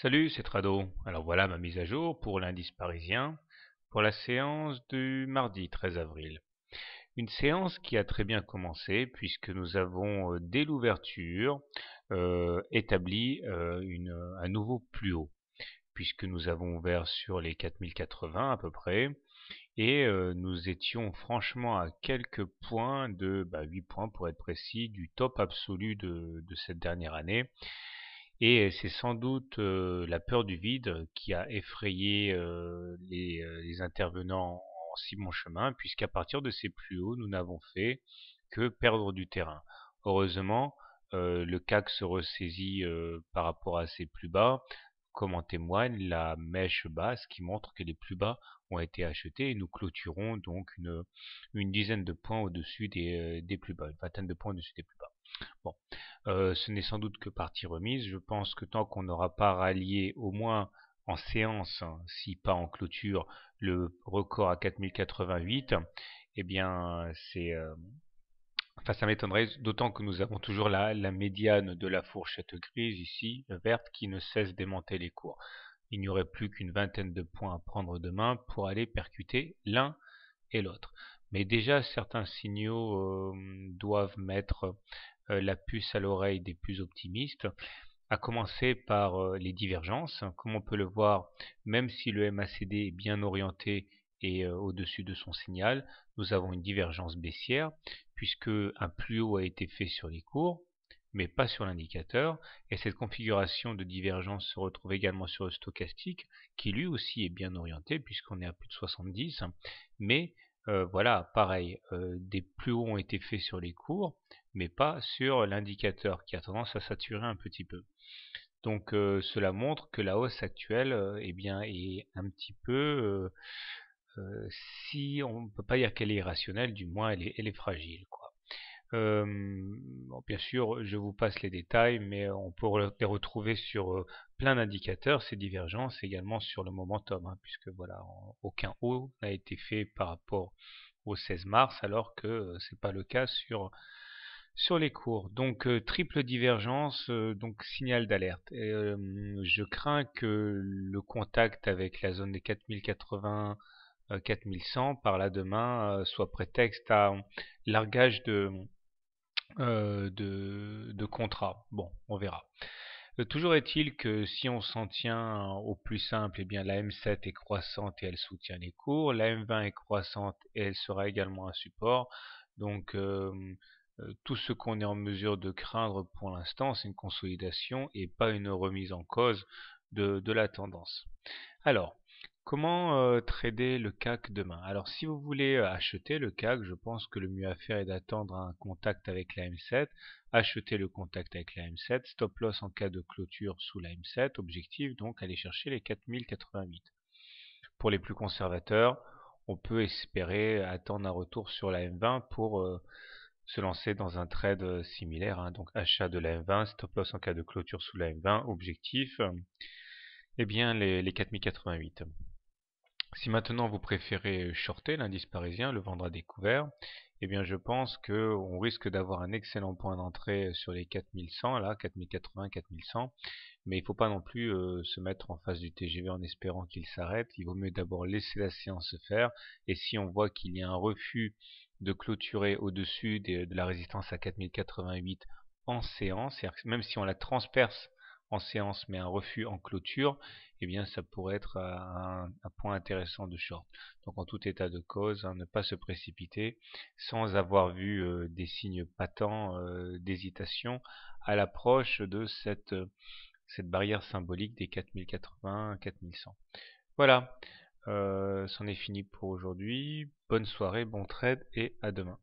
Salut, c'est Trado. Alors voilà ma mise à jour pour l'indice parisien pour la séance du mardi 13 avril. Une séance qui a très bien commencé puisque nous avons dès l'ouverture établi un nouveau plus haut puisque nous avons ouvert sur les 4080 à peu près et nous étions franchement à quelques points 8 points pour être précis du top absolu de cette dernière année. Et c'est sans doute la peur du vide qui a effrayé les intervenants en si bon chemin, puisqu'à partir de ces plus hauts, nous n'avons fait que perdre du terrain. Heureusement, le CAC se ressaisit par rapport à ses plus bas, comme en témoigne la mèche basse qui montre que les plus bas ont été achetés et nous clôturons donc une dizaine de points au-dessus des plus bas, une vingtaine de points au-dessus des plus bas. Bon, ce n'est sans doute que partie remise. Je pense que tant qu'on n'aura pas rallié au moins en séance, hein, si pas en clôture, le record à 4088, eh bien, enfin, ça m'étonnerait, d'autant que nous avons toujours la médiane de la fourchette grise ici, verte, qui ne cesse d'aimanter les cours. Il n'y aurait plus qu'une vingtaine de points à prendre demain pour aller percuter l'un et l'autre. Mais déjà, certains signaux doivent mettre la puce à l'oreille des plus optimistes, à commencer par les divergences. Comme on peut le voir, même si le MACD est bien orienté et au-dessus de son signal, nous avons une divergence baissière, puisque un plus haut a été fait sur les cours, mais pas sur l'indicateur, et cette configuration de divergence se retrouve également sur le stochastique, qui lui aussi est bien orienté, puisqu'on est à plus de 70, mais voilà, pareil, des plus hauts ont été faits sur les cours, mais pas sur l'indicateur, qui a tendance à saturer un petit peu. Donc cela montre que la hausse actuelle eh bien, est un petit peu, si on ne peut pas dire qu'elle est irrationnelle, du moins elle est fragile, quoi. Bon, bien sûr, je vous passe les détails, mais on peut les retrouver sur plein d'indicateurs, ces divergences, également sur le momentum, hein, puisque voilà, aucun haut n'a été fait par rapport au 16 mars, alors que c'est pas le cas sur les cours. Donc triple divergence, donc signal d'alerte. Je crains que le contact avec la zone des 4080, 4100 par là demain soit prétexte à largage de contrat. Bon, on verra. Toujours est-il que si on s'en tient au plus simple, eh bien la M7 est croissante et elle soutient les cours. La M20 est croissante et elle sera également un support. Donc tout ce qu'on est en mesure de craindre pour l'instant, c'est une consolidation et pas une remise en cause de la tendance. Alors, comment trader le CAC demain? Alors, si vous voulez acheter le CAC, je pense que le mieux à faire est d'attendre un contact avec la M7, acheter le contact avec la M7, stop loss en cas de clôture sous la M7, objectif donc aller chercher les 4088. Pour les plus conservateurs, on peut espérer attendre un retour sur la M20 pour se lancer dans un trade similaire, hein. Donc achat de la M20, stop loss en cas de clôture sous la M20, objectif, eh bien les 4088. Si maintenant vous préférez shorter l'indice parisien, le vendre à découvert, eh bien je pense que on risque d'avoir un excellent point d'entrée sur les 4100, là, 4080, 4100, mais il ne faut pas non plus se mettre en face du TGV en espérant qu'il s'arrête. Il vaut mieux d'abord laisser la séance se faire, et si on voit qu'il y a un refus de clôturer au-dessus de la résistance à 4088 en séance, c'est-à-dire que même si on la transperce en séance mais un refus en clôture, eh bien ça pourrait être un point intéressant de short. Donc en tout état de cause, hein, ne pas se précipiter sans avoir vu des signes patents d'hésitation à l'approche de cette barrière symbolique des 4080-4100. Voilà, c'en est fini pour aujourd'hui. Bonne soirée, bon trade et à demain.